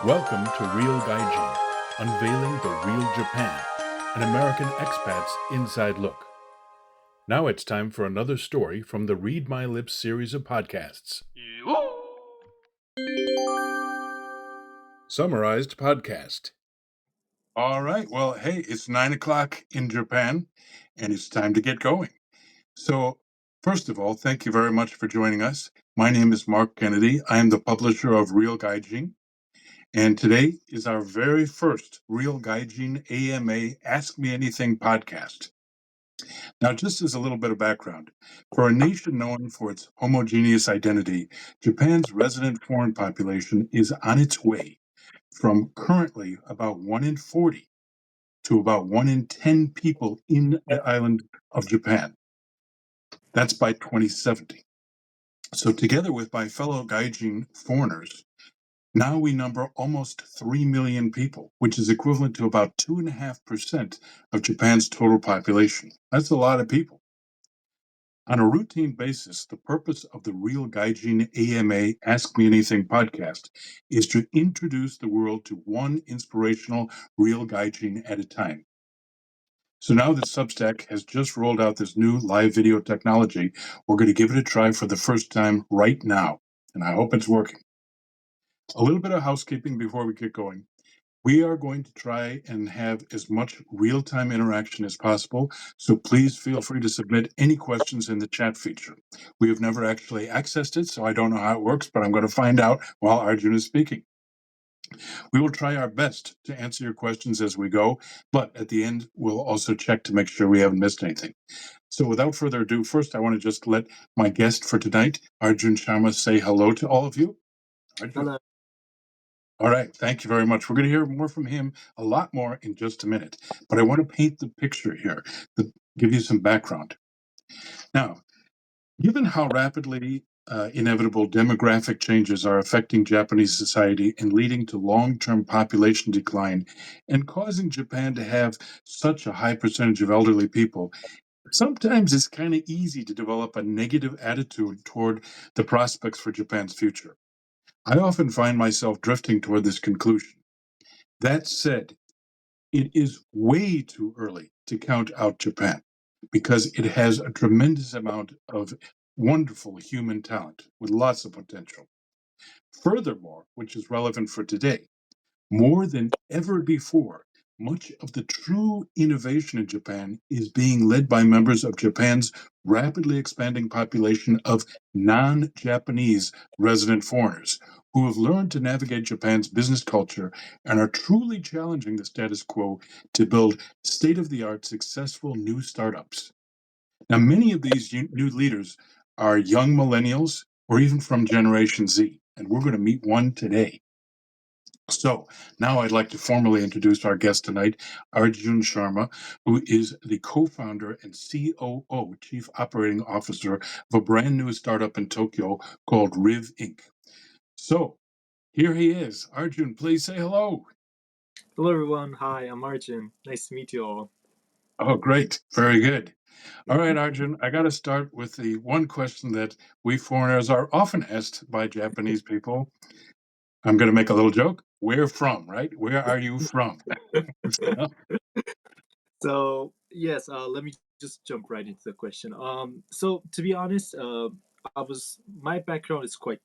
Welcome to Real Gaijin, unveiling the real Japan, an American expat's inside look. Now it's time for another story from the Read My Lips series of podcasts. Summarized podcast. All right. Well, hey, it's 9 o'clock in Japan, and it's time to get going. So, first of all, thank you very much for joining us. My name is Mark Kennedy. I am the publisher of Real Gaijin. And today is our very first Real Gaijin AMA Ask Me Anything podcast. Now, just as a little bit of background, for a nation known for its homogeneous identity, Japan's resident foreign population is on its way from currently about 1 in 40 to about 1 in 10 people in the island of Japan. That's by 2070. So, together with my fellow Gaijin foreigners, now we number almost 3 million people, which is equivalent to about 2.5% of Japan's total population. That's a lot of people. On a routine basis, the purpose of the Real Gaijin AMA Ask Me Anything podcast is to introduce the world to one inspirational Real Gaijin at a time. So now that Substack has just rolled out this new live video technology, we're going to give it a try for the first time right now, and I hope it's working. A little bit of housekeeping before we get going. We are going to try and have as much real-time interaction as possible, so please feel free to submit any questions in the chat feature. We have never actually accessed it, so I don't know how it works, but I'm going to find out while Arjun is speaking. We will try our best to answer your questions as we go, but at the end, we'll also check to make sure we haven't missed anything. So without further ado, first I want to just let my guest for tonight, Arjun Sharma, say hello to all of you. Arjun. Hello. All right, thank you very much. We're going to hear more from him, a lot more in just a minute. But I want to paint the picture here, give you some background. Now, given how rapidly inevitable demographic changes are affecting Japanese society and leading to long-term population decline and causing Japan to have such a high percentage of elderly people, sometimes it's kind of easy to develop a negative attitude toward the prospects for Japan's future. I often find myself drifting toward this conclusion. That said, it is way too early to count out Japan because it has a tremendous amount of wonderful human talent with lots of potential. Furthermore, which is relevant for today, more than ever before, much of the true innovation in Japan is being led by members of Japan's rapidly expanding population of non-Japanese resident foreigners who have learned to navigate Japan's business culture and are truly challenging the status quo to build state-of-the-art successful new startups. Now, many of these new leaders are young millennials or even from Generation Z, and we're going to meet one today. So now I'd like to formally introduce our guest tonight, Arjun Sharma, who is the co-founder and COO, Chief Operating Officer of a brand new startup in Tokyo called Riv Inc. So here he is. Arjun, please say hello. Hello, everyone. Hi, I'm Arjun. Nice to meet you all. Oh, great. Very good. All right, Arjun, I got to start with the one question that we foreigners are often asked by Japanese people. I'm going to make a little joke. Where from, right? Where are you from? So, yes, let me just jump right into the question. So to be honest, my background is quite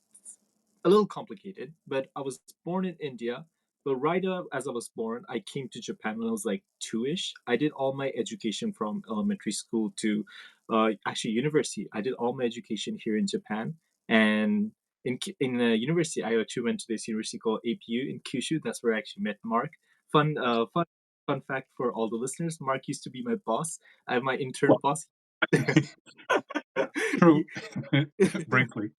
a little complicated, but I was born in India. But right as I was born, I came to Japan when I was like two-ish. I did all my education from elementary school to actually university. I did all my education here in Japan, and in university, I actually went to this university called APU in Kyushu. That's where I actually met Mark. Fun fact for all the listeners: Mark used to be my boss. I have my intern Well, boss. true. He- Briefly.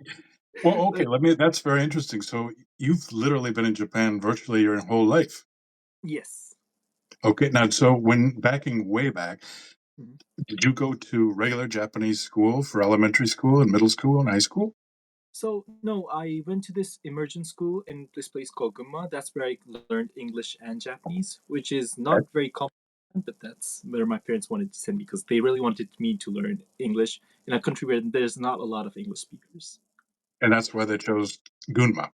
Well, okay, like, that's very interesting. So you've literally been in Japan virtually your whole life. yes. Okay, now, so when backing way back, Mhm. did you go to regular Japanese school for elementary school and middle school and high school? So no, I went to this immersion school in this place called Gunma. That's where I learned English and Japanese, which is Okay. not very common, but that's where my parents wanted to send me because they really wanted me to learn English in a country where there's not a lot of English speakers. And that's why they chose Gunma.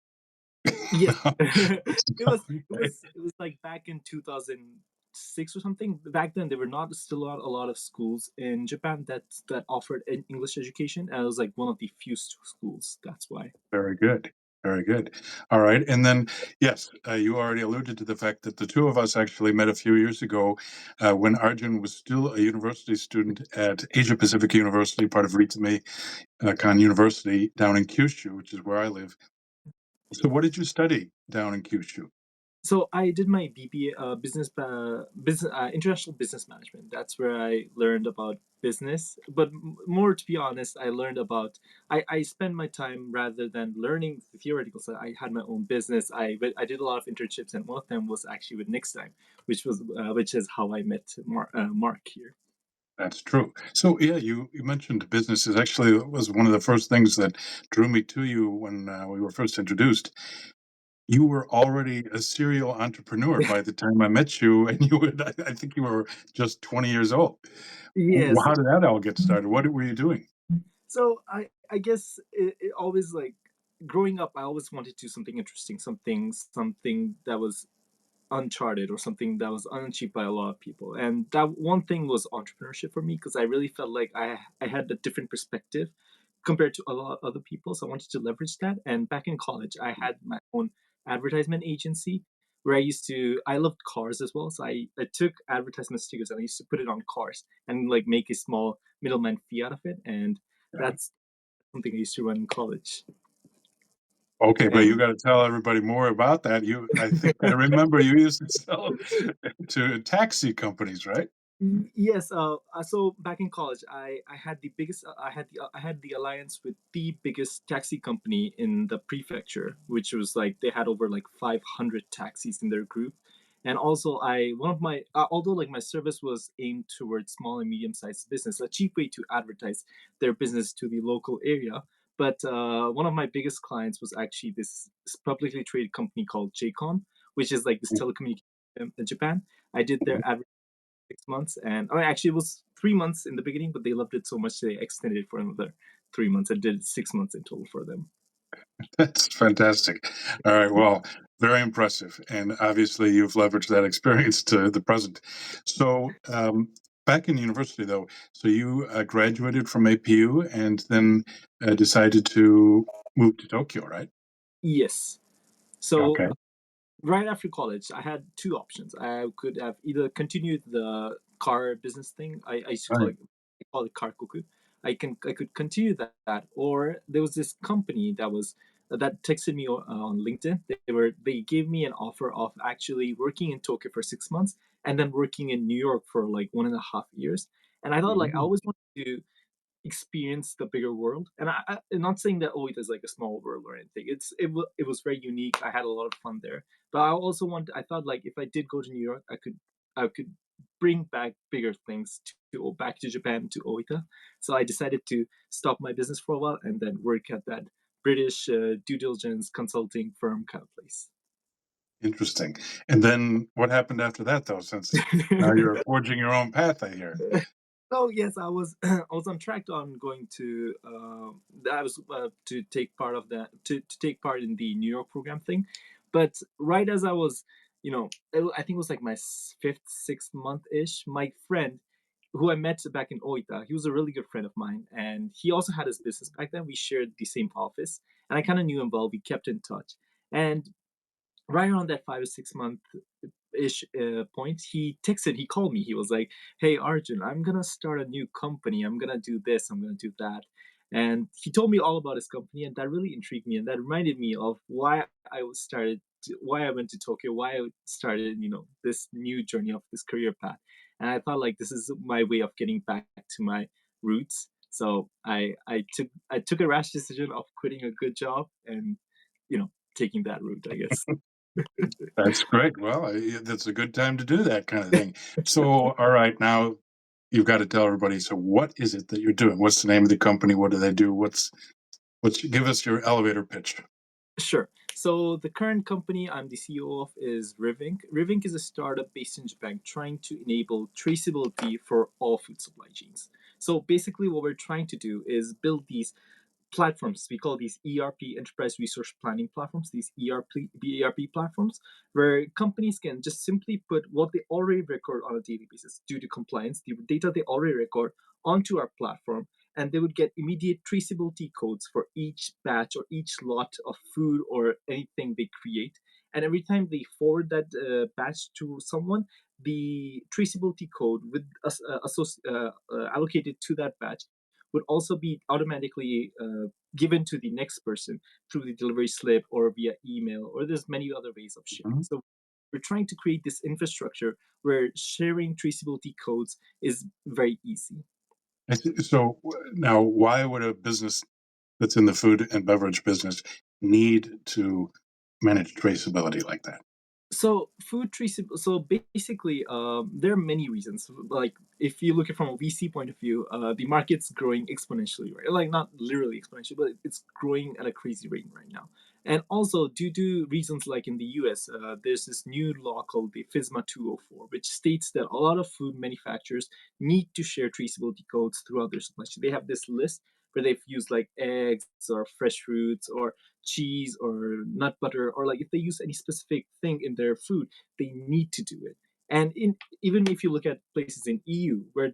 Yes. It's it was it okay. was it was like back in 2006 or something. Back then there were not still not a lot of schools in Japan that offered an English education, and it was like one of the few schools. That's why. Very good. Very good. All right. And then, yes, you already alluded to the fact that the two of us actually met a few years ago when Arjun was still a university student at Asia Pacific University, part of Ritsume Kan University down in Kyushu, which is where I live. So, what did you study down in Kyushu? So I did my BBA, business international business management. That's where I learned about business. But more to be honest, I learned about. I spend my time rather than learning the theoretical side. I had my own business. I did a lot of internships, and one of them was actually with Nixtime, which is how I met Mark here. That's true. So, yeah, you mentioned businesses. Actually, it was one of the first things that drew me to you when we were first introduced. You were already a serial entrepreneur by the time I met you, and I think you were just 20 years old. Yes. How did that all get started? What were you doing? So I guess it always like growing up, I always wanted to do something interesting, something that was uncharted or something that was unachieved by a lot of people. And that one thing was entrepreneurship for me because I really felt like I had a different perspective compared to a lot of other people. So I wanted to leverage that. And back in college, I had my own advertisement agency where I loved cars as well. So I took advertisement stickers and I used to put it on cars and like make a small middleman fee out of it. And Yeah. that's something I used to run in college. Okay, but you And gotta tell everybody more about that. I think I remember you used to sell to taxi companies, right? Yes. So back in college, I had the biggest. I had the alliance with the biggest taxi company in the prefecture, which was like they had over like 500 taxis in their group, and also I one of my although like my service was aimed towards small and medium sized business, a cheap way to advertise their business to the local area. But one of my biggest clients was actually this publicly traded company called JCOM, which is like this telecommunication in Japan. I did their 6 months, and actually, it was 3 months in the beginning, but they loved it so much they extended it for another 3 months. I did 6 months in total for them. That's fantastic. All right, well, very impressive, and obviously you've leveraged that experience to the present. So, back in university, though, so you graduated from APU and then decided to move to Tokyo, right? Yes. So Okay. right after college, I had two options. I could have either continued the car business thing. I used to Right. call it karkoku. I could continue that, or there was this company that texted me on LinkedIn. They gave me an offer of actually working in Tokyo for 6 months and then working in New York for like 1.5 years. And I thought like I Mhm. always wanted to experience the bigger world. And I'm not saying that it is like a small world or anything. It was very unique. I had a lot of fun there. But I thought like if I did go to New York, I could bring back bigger things back to Japan to Oita. So I decided to stop my business for a while and then work at that British due diligence consulting firm kind of place. Interesting. And then what happened after that, though? Since now you're forging your own path, I hear. Oh yes, I was I was on track on going to I was to take part of that to take part in the New York program thing, but right as I was, I think it was like my fifth, 6th month ish. My friend, who I met back in Oita, he was a really good friend of mine, and he also had his business back then. We shared the same office, and I kind of knew him well. We kept in touch, and right around that 5 or 6 month ish point, he called me. He was like, "Hey, Arjun, I'm gonna start a new company. I'm gonna do this. I'm gonna do that." And he told me all about his company, and that really intrigued me. And that reminded me of why I went to Tokyo, why I started, this new journey of this career path. And I thought like this is my way of getting back to my roots. So I took a rash decision of quitting a good job and taking that route, I guess. That's great. Well, that's a good time to do that kind of thing. So, all right, now you've got to tell everybody. So, what is it that you're doing? What's the name of the company? What do they do? Give us your elevator pitch. Sure. So the current company I'm the CEO of is Riv Inc. Riv Inc is a startup based in Japan trying to enable traceability for all food supply chains. So basically, what we're trying to do is build these platforms. We call these ERP, enterprise resource planning platforms, these ERP platforms, where companies can just simply put what they already record on a daily basis due to compliance, the data they already record onto our platform, and they would get immediate traceability codes for each batch or each lot of food or anything they create. And every time they forward that batch to someone, the traceability code with allocated to that batch would also be automatically given to the next person through the delivery slip or via email, or there's many other ways of sharing. Mhm. So we're trying to create this infrastructure where sharing traceability codes is very easy. So now, why would a business that's in the food and beverage business need to manage traceability like that? So food traceable. So basically, there are many reasons. Like if you look at it from a VC point of view, the market's growing exponentially, right? Like not literally exponentially, but it's growing at a crazy rate right now. And also due to reasons like in the US, there's this new law called the FSMA 204, which states that a lot of food manufacturers need to share traceability codes throughout their supply chain. They have this list where they've used like eggs or fresh fruits or cheese or nut butter, or like if they use any specific thing in their food, they need to do it. And even if you look at places in EU where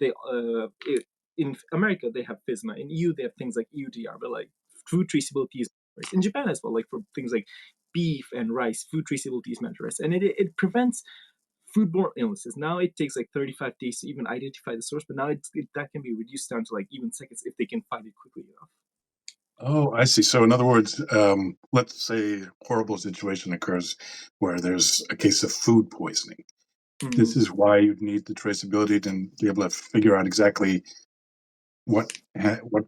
in America they have FISMA, in EU they have things like EUDR, but like food traceability is in Japan as well. Like for things like beef and rice, food traceability is mandatory, and it prevents foodborne illnesses. Now it takes like 35 days to even identify the source, but now that can be reduced down to like even seconds if they can find it quickly enough. Oh, I see. So, in other words, let's say a horrible situation occurs where there's a case of food poisoning. This Mhm. is why you need the traceability to be able to figure out exactly what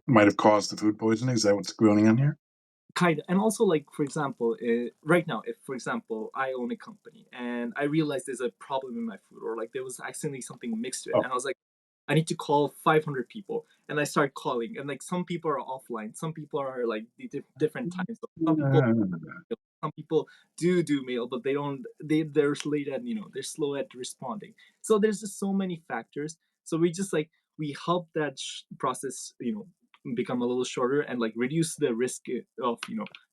might have caused the food poisoning. Is that what's going on here? Kind of. And also like for example, right now, if for example I own a company and I realize there's a problem in my food, or like there was accidentally something mixed to it, Oh, and I was like, I need to call 500 people, and I start calling, and like some people are offline, some people are like different times, some people, some people do mail, but they're late at, they're slow at responding. So there's just so many factors. So we help that process, become a little shorter and like reduce the risk of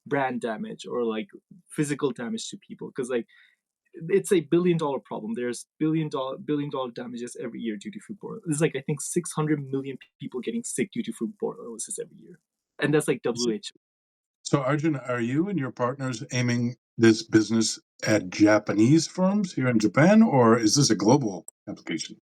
brand damage or like physical damage to people, because like it's a billion-dollar problem. There's billion dollar damages every year due to foodborne. There's like I think 600 million people getting sick due to foodborne illnesses every year, and that's like so, WHO. so Arjun, are you and your partners aiming this business at Japanese firms here in Japan, or is this a global application?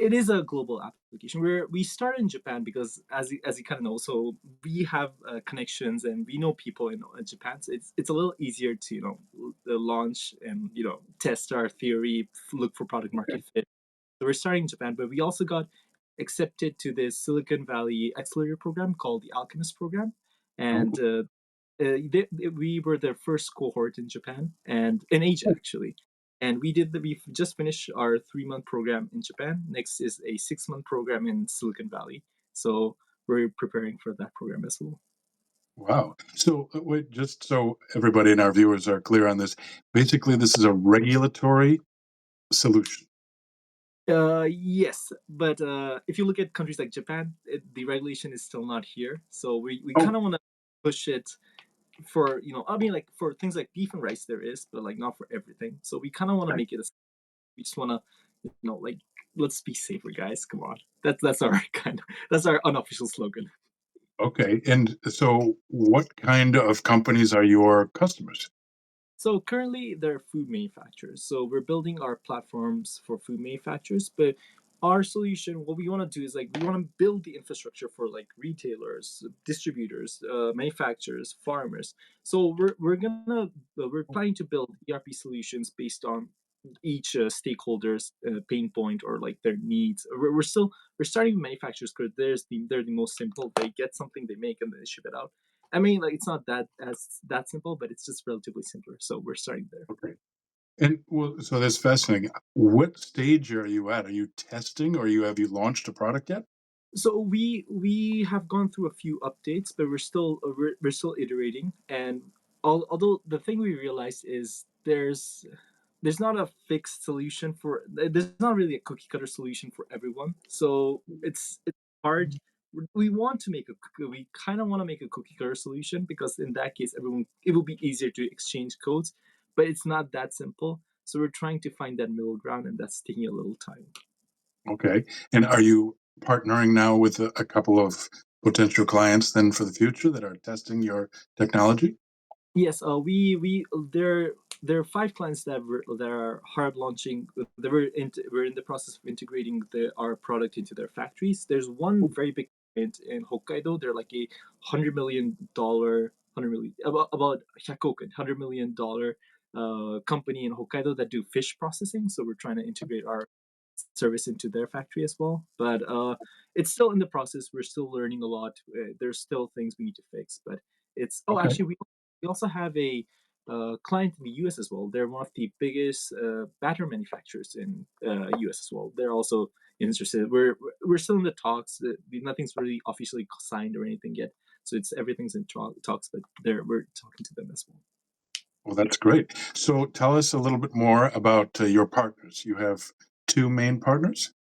It is a global application. We started in Japan because, as you kind of know, so we have connections and we know people in Japan. So it's a little easier to launch and test our theory, look for product Okay. market fit. So we're starting in Japan, but we also got accepted to this Silicon Valley accelerator program called the Alchemist program, and Oh, we were their first cohort in Japan and in Asia actually. And we've just finished our 3 month program in Japan. Next is a 6 month program in Silicon Valley. So we're preparing for that program as well. wow. So, wait, just so everybody and our viewers are clear on this, basically, this is a regulatory solution. Yes, but if you look at countries like Japan, the regulation is still not here. So we Oh, kind of want to push it for I mean like for things like beef and rice there is, but like not for everything. So we kind of want to okay. make it a we just want to like let's be safer, guys. Come on, that's our that's our unofficial slogan. Okay. And so, what kind of companies are your customers? So currently they're food manufacturers. So we're building our platforms for food manufacturers, but our solution, what we want to do is like we want to build the infrastructure for like retailers, distributors, manufacturers, farmers. So we're planning to build ERP solutions based on each stakeholder's pain point or like their needs. We're starting with manufacturers because they're the most simple. They get something, they make, and they ship it out. I mean, like it's not that simple, but it's just relatively simpler. So we're starting there. Okay. And well, so that's fascinating. What stage are you at? Are you testing, or have you launched a product yet? So we have gone through a few updates, but we're still iterating. And although the thing we realized is there's not a fixed solution for there's not really a cookie cutter solution for everyone. So it's hard. we want to make we kind of want to make a cookie cutter solution because in that case, everyone it will be easier to exchange codes, but it's not that simple. So we're trying to find that middle ground, and that's taking a little time. Okay. And are you partnering now with a couple of potential clients then for the future that are testing your technology? Yes, we there are 5 clients that are hard launching. We're in the process of integrating our product into their factories. There's one very big client in Hokkaido. They're like a $100 million, about Hyakoken, $100 million company in Hokkaido that do fish processing. So we're trying to integrate our service into their factory as well. But it's still in the process. We're still learning a lot. There's still things we need to fix, but it's Okay. actually we also have a client in the U.S. as well. They're one of the biggest battery manufacturers in U.S. as well. They're also interested. We're still in the talks. Nothing's really officially signed or anything yet. So it's everything's in talks, but we're talking to them as well. Well, that's great. So tell us a little bit more about your partners. You have two main partners?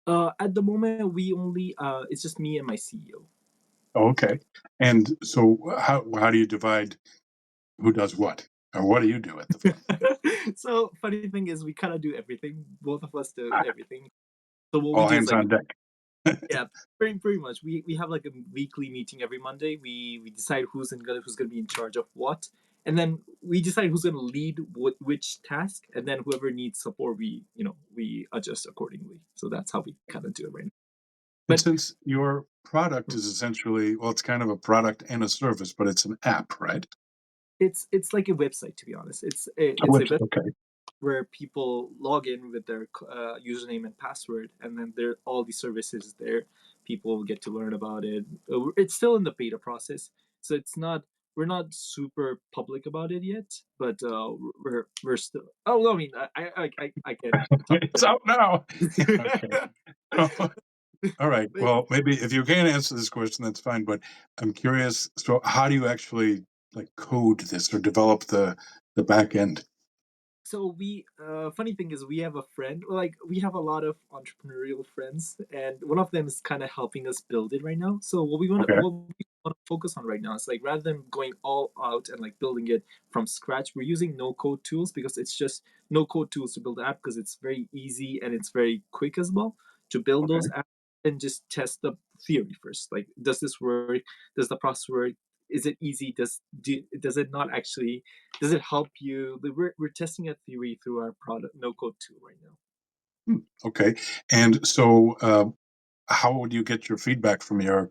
At the moment, we only it's just me and my CEO. Oh, okay. And so how do you divide who does what? Or what do you do at the firm? So funny thing is, we kind of do everything. Both of us do everything. So what we All do is hands like on deck. yeah, pretty much. We have like a weekly meeting every Monday. We decide who's gonna be in charge of what, and then we decide who's gonna lead which task, and then whoever needs support, we adjust accordingly. So that's how we kind of do it right now. And But since your product is essentially, well, it's kind of a product and a service, but it's an app, right? it's like a website, to be honest. A It's a website. website Okay. where people log in with their username and password, and then there all these services there. People get to learn about it. It's still in the beta process, so it's not we're not super public about it yet. But we're still. Oh, no, I mean, I can talk It's about out now. Okay. it. All right. But Well, maybe if you can't answer this question, that's fine. But I'm curious. So, how do you actually like code this or develop the back end? so funny thing is we have a friend, like we have a lot of entrepreneurial friends, and one of them is kind of helping us build it right now. So Okay. what we want to focus on right now is like rather than going all out and like building it from scratch, we're using no code tools because it's just no code tools to build an app because it's very easy and it's very quick as well to build Okay. those apps and just test the theory first. Like, does this work? Does the process work? Is it easy? Does it not actually, does it help you? We're testing a theory through our product no code tool right now. Hmm, okay. And so, how would you get your feedback from your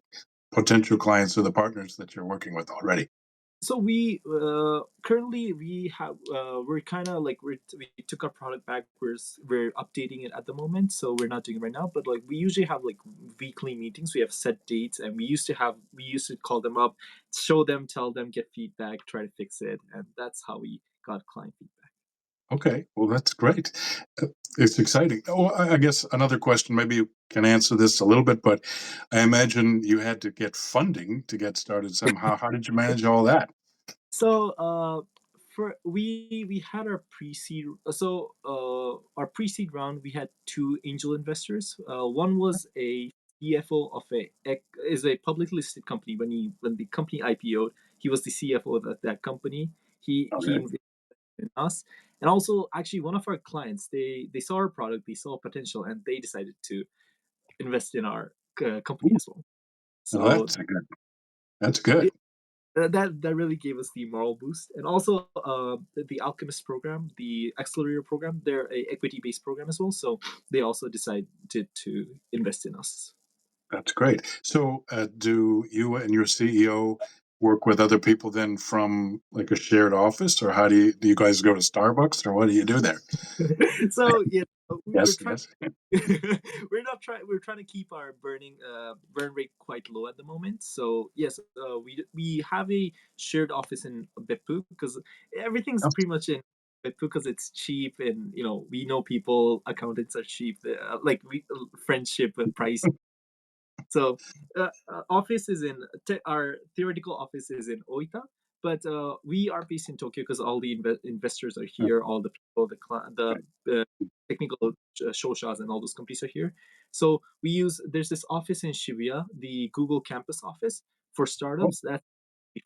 potential clients or the partners that you're working with already? So we currently we have we're kind of like we took our product back. We're updating it at the moment, so we're not doing it right now. But like we usually have like weekly meetings. We have set dates, and we used to call them up, show them, tell them, get feedback, try to fix it, and that's how we got client feedback. Okay. Well, that's great. It's exciting. Oh, I guess another question. Maybe you can answer this a little bit, but I imagine you had to get funding to get started somehow. How did you manage all that? So for we had our pre-seed our pre-seed round, we had 2 angel investors. One was a CFO of a publicly listed company. When the company IPO'd, he was the CFO of that company. He Okay. invested in us, and also actually one of our clients, they saw our product, they saw potential, and they decided to invest in our company Ooh, as well. well, So that's good. that really gave us the moral boost, and also the alchemist program, the accelerator program, they're a equity based program as well, so they also decided to invest in us. That's great. So, do you and your CEO work with other people then from like a shared office, or how do you guys go to Starbucks, or what do you do there? So yeah, we're Yes, trying yes. we're trying to keep our burn rate quite low at the moment. So yes, we have a shared office in Beppu because everything's Oh, pretty much in Beppu because it's cheap, and we know people, accountants are cheap, like we friendship and price. So office is in our theoretical office is in Oita, but we are based in Tokyo because all the investors are oh, here, all the people, right. the technical shoshas and all those companies are here. So we use there's this office in Shibuya, the Google campus office for Oh, startups. That's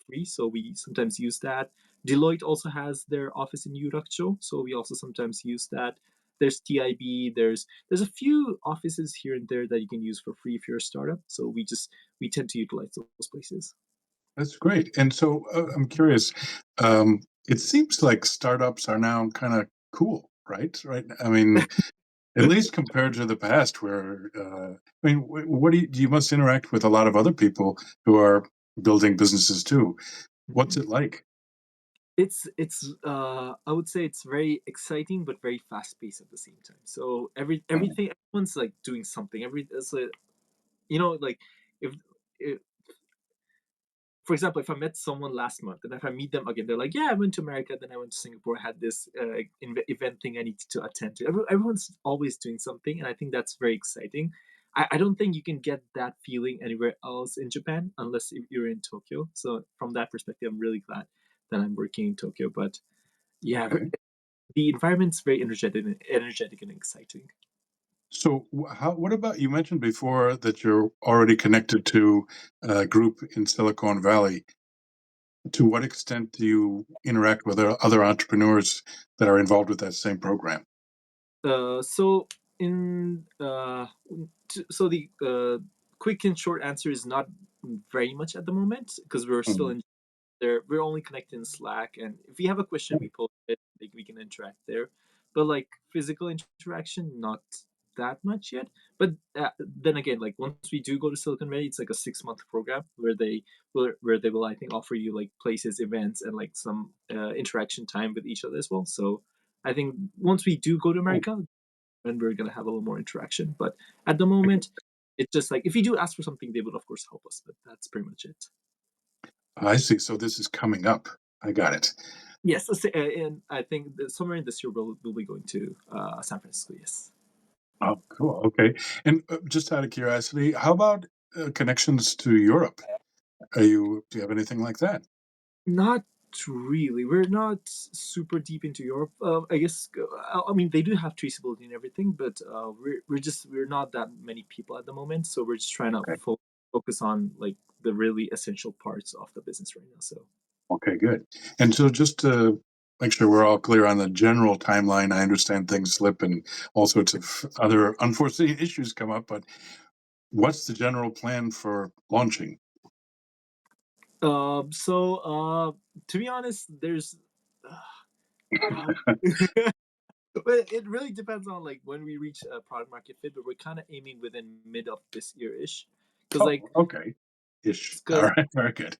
free, so we sometimes use that. Deloitte also has their office in Yurakucho, so we also sometimes use that. There's TIB. There's a few offices here and there that you can use for free if you're a startup. So we tend to utilize those places. that's great. And so I'm curious. It seems like startups are now kind of cool, right? Right. I mean, at least compared to the past, where I mean, what do you must interact with a lot of other people who are building businesses too. What's Mhm. it like? It's I would say it's very exciting but very fast paced at the same time. So everything everyone's like doing something. Every it's like, like if, if for example, if I met someone last month and if I meet them again, they're like, "Yeah, I went to America, then I went to Singapore, had this event thing I need to attend to." Everyone's always doing something, and I think that's very exciting. I don't think you can get that feeling anywhere else in Japan unless if you're in Tokyo. So from that perspective, I'm really glad that I'm working in Tokyo. But yeah, Okay. the environment's very energetic and exciting. So, what about you mentioned before that you're already connected to a group in Silicon Valley? To what extent do you interact with other entrepreneurs that are involved with that same program? So in so the quick and short answer is not very much at the moment because we're still Mhm. in there. We're only connected in Slack, and if we have a question, we post it. Like we can interact there, but like physical interaction, not that much yet. But then again, like once we do go to Silicon Valley, it's like a 6 month program where they will I think offer you like places, events, and like some interaction time with each other as well. So I think once we do go to Oh, America, then we're gonna have a little more interaction. But at the moment, it's just like if you do ask for something, they would of course help us. But that's pretty much it. I see. So this is coming up. I got it. Yes, and I think that somewhere in this year we'll be going to San Francisco. Yes, Oh, cool. Okay. And just out of curiosity, how about connections to Europe? Do you have anything like that? not really. We're not super deep into Europe. I guess I mean they do have traceability and everything, but we're not that many people at the moment, so we're just trying to Okay. focus on like the really essential parts of the business right now. So. Okay, good. And so just to make sure we're all clear on the general timeline, I understand things slip and all sorts of other unforeseen issues come up, but what's the general plan for launching? To be honest, there's how but it really depends on like when we reach a product market fit, but we're kind of aiming within mid of this year ish, because Oh, okay. Ish. All because right, very good.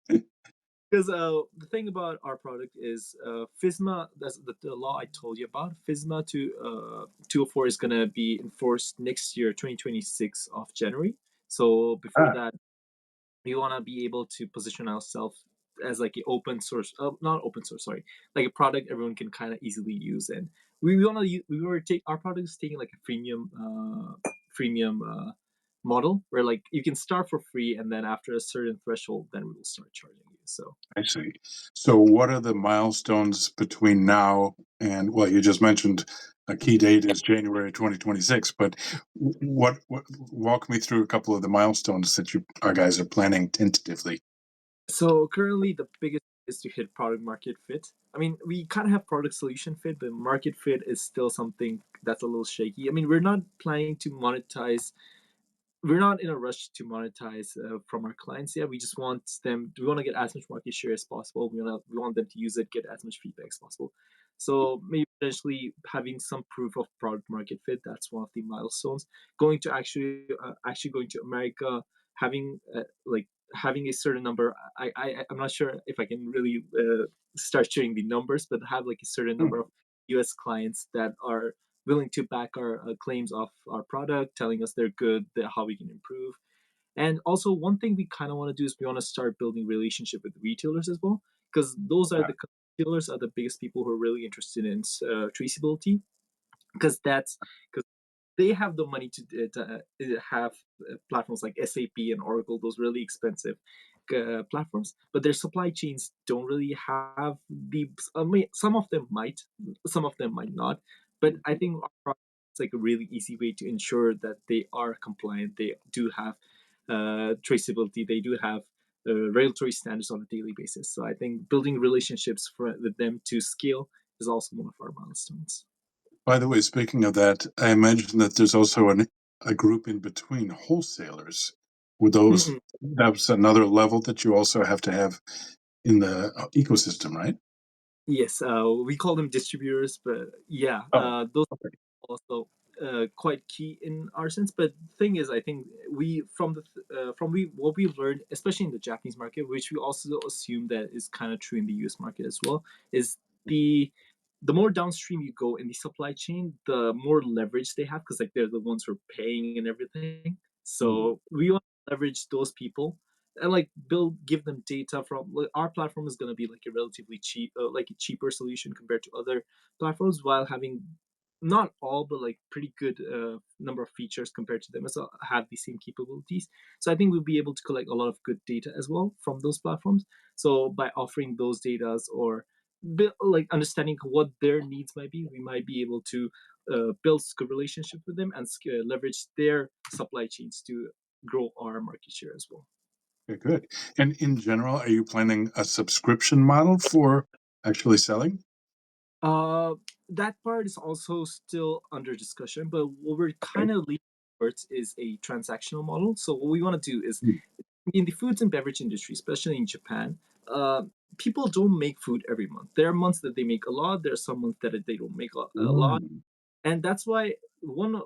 the thing about our product is FISMA. That's the law I told you about. FISMA to 204 is gonna be enforced next year, 2026 of January. So before Ah, that, we want to be able to position ourselves as like an open source, not open source, sorry, like a product everyone can kind of easily use. And we want to we were take our product is taking like a freemium model where like you can start for free and then after a certain threshold then we will start charging you. So I see. So what are the milestones between now and, well, you just mentioned a key date is January 2026, but what walk me through a couple of the milestones that you our guys are planning tentatively. currently the biggest is to hit product market fit. I mean, we kind of have product solution fit, but market fit is still something that's a little shaky. I mean, we're not planning to monetize we're not in a rush to monetize from our clients yet. We just want them. We want to get as much market share as possible. We want them to use it, get as much feedback as possible. So maybe potentially having some proof of product market fit. That's one of the milestones. Going to actually going to America, having like having a certain number. I'm not sure if I can really start sharing the numbers, but have like a certain number Hmm. of U.S. clients that are willing to back our claims of our product, telling us they're good, how we can improve. And also, one thing we kind of want to do is we want to start building relationship with retailers as well, because those are Ah, the retailers are the biggest people who are really interested in traceability, because that's because they have the money to have platforms like SAP and Oracle, those really expensive platforms, but their supply chains don't really have the. I mean, some of them might not, but I think our it's like a really easy way to ensure that they are compliant. They do have traceability. They do have regulatory standards on a daily basis. So I think building relationships with them to scale is also one of our milestones. By the way, speaking of that, I imagine that there's also a group in between wholesalers. With those, Mm-mm. that's another level that you also have to have in the ecosystem, right? Yes, we call them distributors, but yeah, Oh, those okay. also quite key in our sense. But the thing is, I think we from the from we what we've learned, especially in the Japanese market, which we also assume that is kind of true in the U.S. market as well, is the the more downstream you go in the supply chain, the more leverage they have because like they're the ones who are paying and everything. Mm, So we want to leverage those people and like give them data from like, our platform is going to be like a relatively cheap like a cheaper solution compared to other platforms while having not all, but like pretty good number of features compared to them as well, have the same capabilities. So I think we'll be able to collect a lot of good data as well from those platforms. So by offering those datas or like understanding what their needs might be, we might be able to build good relationship with them and leverage their supply chains to grow our market share as well. okay, good. And in general, are you planning a subscription model for actually selling? Uh, that part is also still under discussion, but what we're Okay. kind of leaning towards is a transactional model. So what we want to do is Mm. in the foods and beverage industry, especially in Japan, people don't make food every month. There are months that they make a lot. There are some months that they don't make a lot, Mm. and that's why one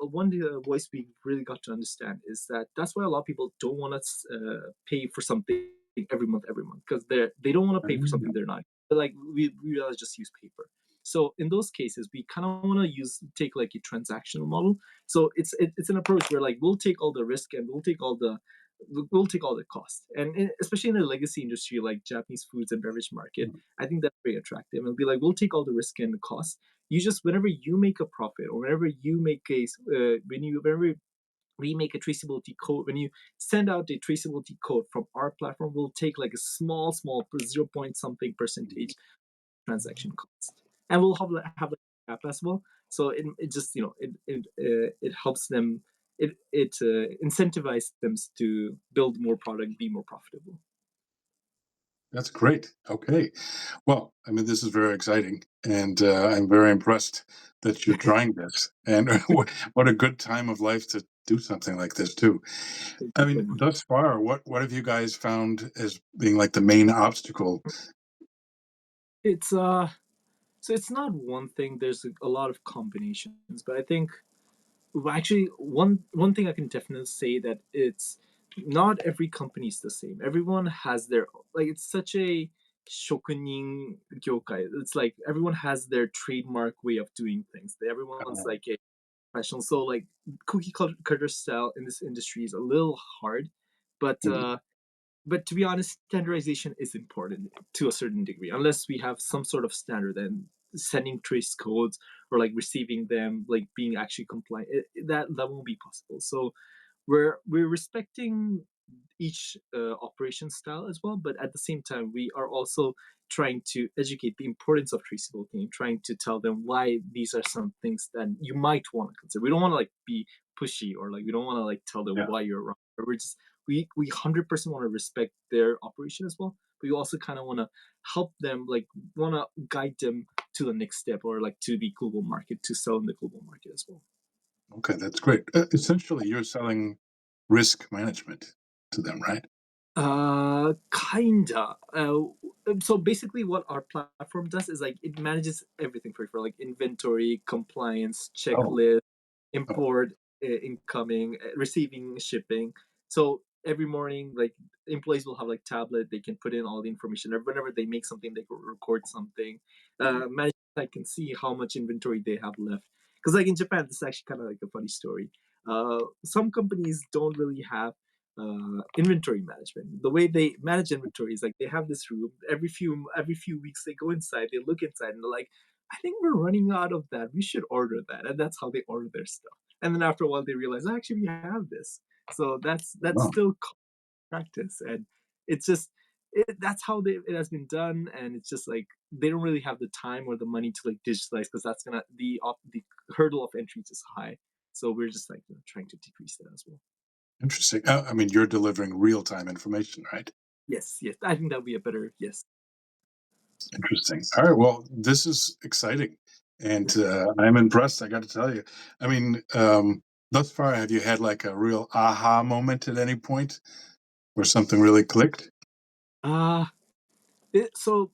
voice we really got to understand is that that's why a lot of people don't want to pay for something every month because they don't want to pay for something Ah, they're not. But like we rather just use paper. So in those cases, we kind of want to take like a transactional model. So it's an approach where like we'll take all the risk and we'll take all the cost. And especially in the legacy industry like Japanese foods and beverage market, mm, I think that's very attractive. And it'll be like we'll take all the risk and the cost. You just whenever you make a profit or whenever you make a whenever we make a traceability code, when you send out a traceability code from our platform, we'll take like a small 0 point something percentage transaction cost, and we'll have like an app as well. So it just it helps them, it incentivizes them to build more product, be more profitable. that's great. Okay. Well, I mean, this is very exciting, and I'm very impressed that you're trying this. And what a good time of life to do something like this too. Thank I you so mean, much. thus far, what have you guys found as being like the main obstacle? It's so it's not one thing. There's a lot of combinations, but I think well, actually one thing I can definitely say that it's not every company is the same. Everyone has their like it's such a shokunin gyokai. It's like everyone has their trademark way of doing things. Everyone's Uh, like a professional. So like cutter style in this industry is a little hard, but mm, to be honest, standardization is important to a certain degree. Unless we have some sort of standard and sending trace codes or like receiving them, like being actually compliant, that won't be possible. So we're respecting each operation style as well, but at the same time, we are also trying to educate the importance of traceability and trying to tell them why these are some things that you might want to consider. We don't want to like be pushy or like we don't want to like tell them yeah. why you're wrong. We're just we 100% want to respect their operation as well, but we also kind of want to help them, like want to guide them to the next step or like to the global market to sell in the global market as well. Okay, that's great. Essentially, you're selling risk management to them, right? Kinda. So basically, what our platform does is like it manages everything for like inventory, compliance, Oh, checklist, oh, import, incoming, receiving, shipping. So every morning, like employees will have like tablet, they can put in all the information. Or whenever they make something, they can record something. Management side can see how much inventory they have left. Because like in Japan, this is actually kind of like a funny story. Some companies don't really have inventory management. The way they manage inventory is like they have this room. Every few weeks they go inside, they look inside, and they're like, "I think we're running out of that. We should order that." And that's how they order their stuff. And then after a while, they realize, actually, we have this. So that's oh, still practice, and it's just that's how it has been done. And it's just like they don't really have the time or the money to like digitalize because that's gonna the hurdle of entry is high. So we're just like trying to decrease that as well. Interesting. I mean, you're delivering real time information, right? Yes, yes. I think that would be a better yes. Interesting. All right. Well, this is exciting, and I'm impressed. I got to tell you. I mean, thus far, have you had like a real aha moment at any point where something really clicked? Uh so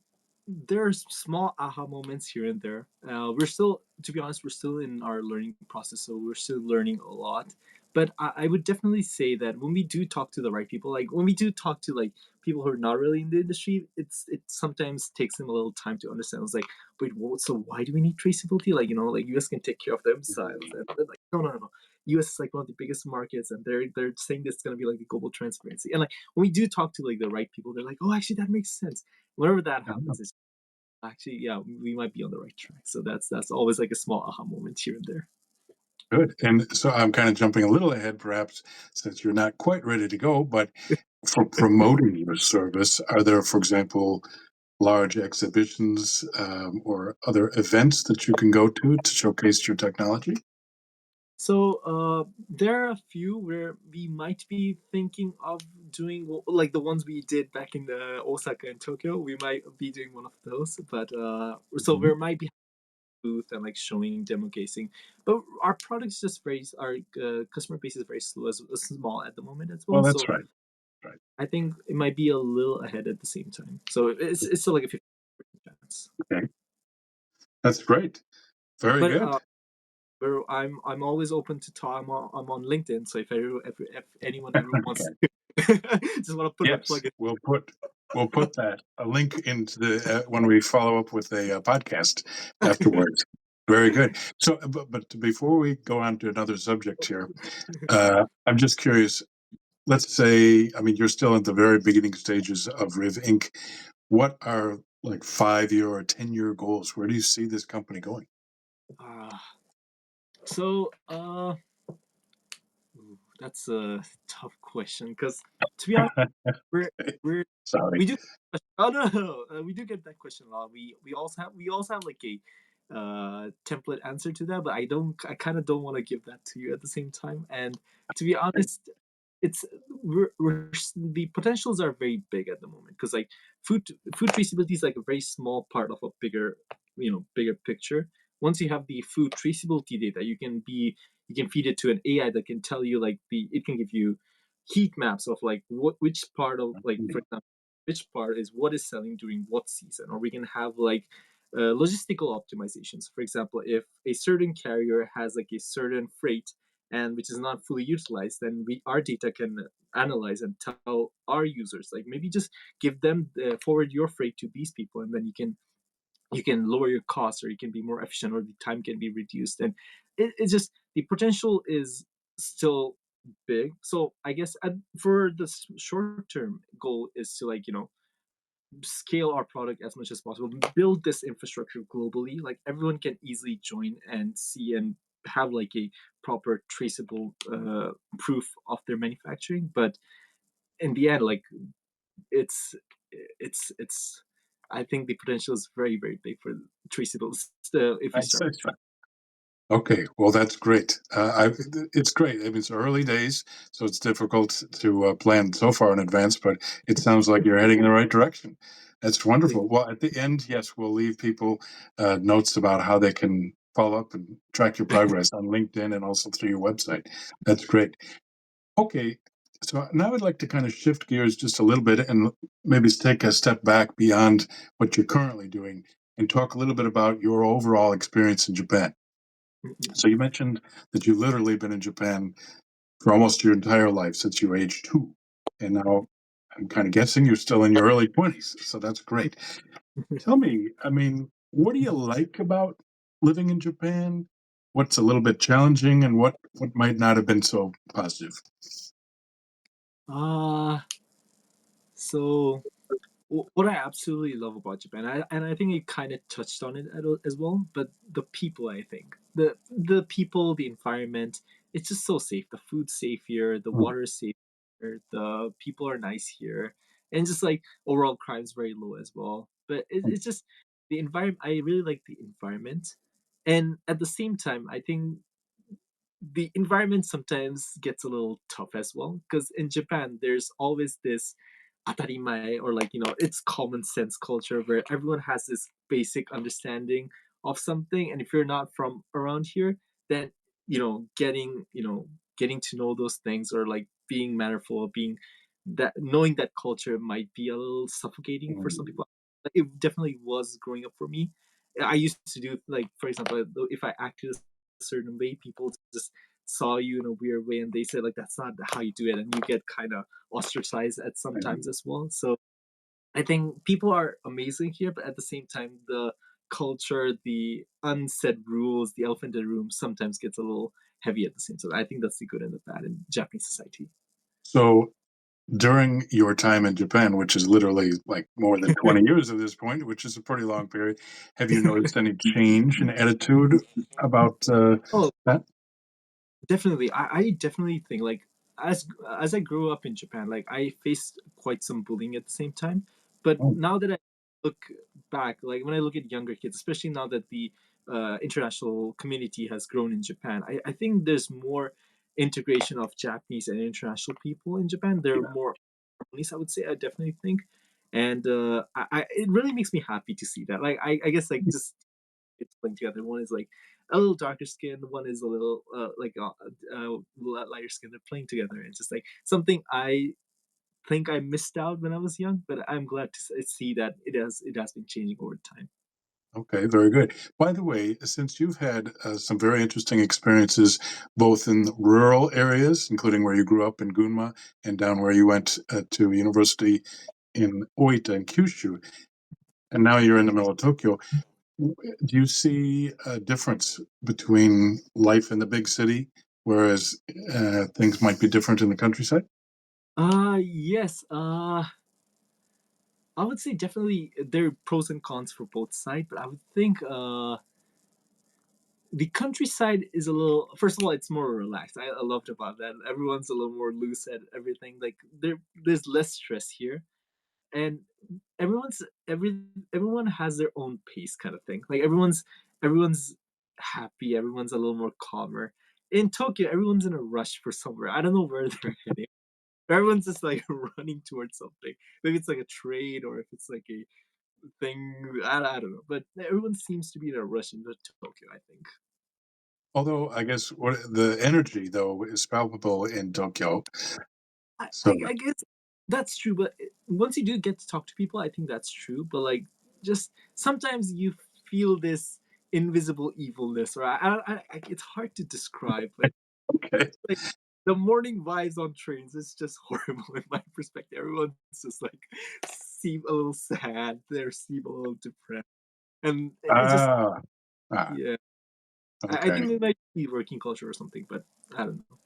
there's small aha moments here and there. We're still, to be honest, we're still in our learning process, so we're still learning a lot. But I would definitely say that when we do talk to the right people, like when we do talk to like people who are not really in the industry, it sometimes takes them a little time to understand. It's like, wait, so why do we need traceability? Like like US can take care of themselves, and they're like, no, no, no, no. US is like one of the biggest markets, and they're saying this is gonna be like the global transparency. And like when we do talk to like the right people, they're like, oh, actually, that makes sense. Whenever that Oh, happens, it's actually, yeah, we might be on the right track. So that's always like a small aha moment here and there. good. And so I'm kind of jumping a little ahead, perhaps, since you're not quite ready to go. But for promoting your service, are there, for example, large exhibitions or other events that you can go to showcase your technology? So there are a few where we might be thinking of doing like the ones we did back in the Osaka and Tokyo. We might be doing one of those, but so Mhm. there might be booth and like showing demo casing. But our product's just very our customer base is very slow as small at the moment as Well, well. that's So right. Right. I think it might be a little ahead at the same time. So it's still like a 50 chance. Okay. That's great. Very But good. where I'm always open to talk. I'm on LinkedIn, so if anyone ever wants Okay. to, just want to put my Yes, plug in. we'll put that a link into the when we follow up with a podcast afterwards. Very good. So, but before we go on to another subject here, I'm just curious. Let's say, I mean, you're still at the very beginning stages of Riv Inc. What are like 5 year or 10-year goals? Where do you see this company going? Uh, so that's a tough question because to be honest, we're we're Sorry. we do. Oh no, no, no. We do get that question a lot. We also have like a template answer to that, but I kind of don't want to give that to you at the same time. And to be honest, it's the potentials are very big at the moment because like food food traceability is like a very small part of a bigger picture. Once you have the food traceability data, you can feed it to an AI that can tell you like it can give you heat maps of like which part of like, for example, which part is what is selling during what season, or we can have like logistical optimizations. For example, if a certain carrier has like a certain freight and which is not fully utilized, then our data can analyze and tell our users like maybe just give them forward your freight to these people, and then you can lower your costs, or you can be more efficient, or the time can be reduced. And it's just the potential is still big. So I guess for the short term goal is to like scale our product as much as possible, build this infrastructure globally, like everyone can easily join and see and have like a proper traceable proof of their manufacturing. But in the end, like it's it's I think the potential is very very big for traceables if I we start see. with track. Okay, well, that's great. It's great. I mean, it's early days, so it's difficult to plan so far in advance, but it sounds like you're heading in the right direction. That's wonderful. Well, at the end, yes, we'll leave people notes about how they can follow up and track your progress on LinkedIn and also through your website. That's great. Okay, so now I'd like to kind of shift gears just a little bit and maybe take a step back beyond what you're currently doing and talk a little bit about your overall experience in Japan. So you mentioned that you've literally been in Japan for almost your entire life since you were age 2, and now I'm kind of guessing you're still in your early 20s. So that's great. Tell me, I mean, what do you like about living in Japan? What's a little bit challenging, and what might not have been so positive? So what I absolutely love about Japan, and I think you kind of touched on it as well, but the people, I think the people, the environment, it's just so safe. The food's safe here, the Mm, water is safe here, the people are nice here, and just like overall crime's very low as well. But mm, it's just the environment. I really like the environment. And at the same time, I think the environment sometimes gets a little tough as well, because in Japan there's always this atarimae, or like, it's common sense culture where everyone has this basic understanding of something, and if you're not from around here, then getting to know those things, or like being mannerful, being that knowing that culture might be a little suffocating for some Mm. people. Like, it definitely was growing up for me. I used to do, like, for example, if I acted a certain way, people just saw you in a weird way, and they said like that's not how you do it, and you get kind of ostracized at sometimes as well. So I think people are amazing here, but at the same time, the culture, the unsaid rules, the elephant in the room sometimes gets a little heavy at the same time. I think that's the good and the bad in Japanese society. So during your time in Japan, which is literally like more than 20 years at this point, which is a pretty long period, have you noticed any change in attitude about Oh, that? definitely. I definitely think, like, as I grew up in Japan, like, I faced quite some bullying at the same time. But Oh, now that I look back, like when I look at younger kids, especially now that the international community has grown in Japan, I think there's more integration of Japanese and international people in Japan. There are yeah. more harmonies, I would say. I definitely think, and it really makes me happy to see that. Like, I guess, like, just it's playing together. One is like a little darker skin, one is a little lighter skin. They're playing together. It's just like something I think I missed out when I was young, but I'm glad to see that it has been changing over time. Okay, very good. By the way, since you've had some very interesting experiences both in rural areas, including where you grew up in Gunma, and down where you went to university in Oita and Kyushu, and now you're in the middle of Tokyo, do you see a difference between life in the big city, whereas things might be different in the countryside? Yes. I would say definitely there are pros and cons for both sides, but I would think the countryside is a little. First of all, it's more relaxed. I loved about that. Everyone's a little more loose at everything. Like, there's less stress here, and everyone's everyone has their own pace, kind of thing. Like, everyone's happy. Everyone's a little more calmer. In Tokyo, everyone's in a rush for somewhere. I don't know where they're heading. Everyone's just like running towards something. Maybe it's like a trade, or if it's like a thing. I don't know. But everyone seems to be in a rush in Tokyo, I think. Although I guess what the energy though is palpable in Tokyo. I, So I, I guess that's true, but once you do get to talk to people, I think that's true. But like, just sometimes you feel this invisible evilness, or it's hard to describe. But okay. like, the morning vibes on trains is just horrible in my perspective. Everyone's just like seem a little sad, they seem a little depressed, and it's just, Ah, ah, yeah. I okay. think it might be working culture or something, but I don't know.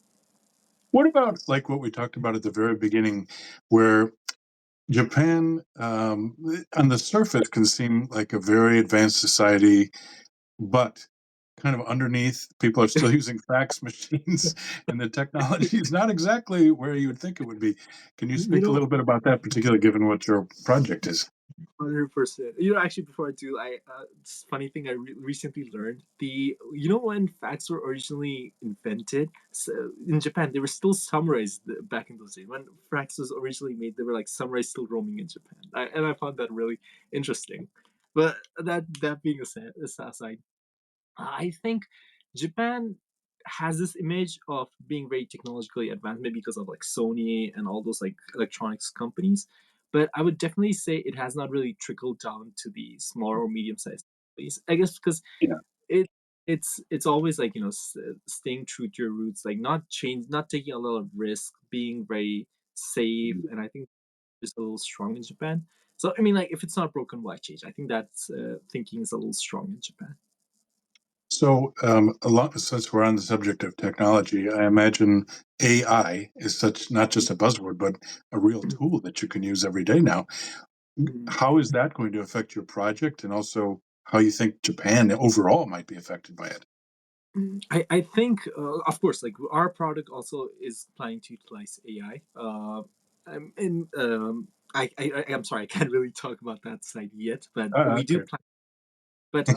What about like what we talked about at the very beginning, where Japan, on the surface, can seem like a very advanced society, but kind of underneath, people are still using fax machines, and the technology is not exactly where you would think it would be. Can you You speak a know, little bit about that, particularly given what your project is? 100%. Actually, before I do, it's funny thing I recently learned. When fax were originally invented, so in Japan, they were still samurais back in those days. When fax was originally made, they were like samurais still roaming in Japan, and I found that really interesting. But that being aside, I think Japan has this image of being very technologically advanced, maybe because of like Sony and all those like electronics companies. But I would definitely say it has not really trickled down to the smaller or medium sized companies. I guess because Yeah. it it's always like, staying true to your roots, like not taking a lot of risk, being very safe, and I think it's a little strong in Japan. So I mean, like, if it's not broken, why change? I think that thinking is a little strong in Japan. So, a lot since we're on the subject of technology, I imagine AI is such not just a buzzword, but a real tool that you can use every day now. Mhm. How is that going to affect your project, and also how you think Japan overall might be affected by it? I think, of course, like, our product also is planning to utilize AI. And I'm sorry, I can't really talk about that side yet, but we do Okay, plan. But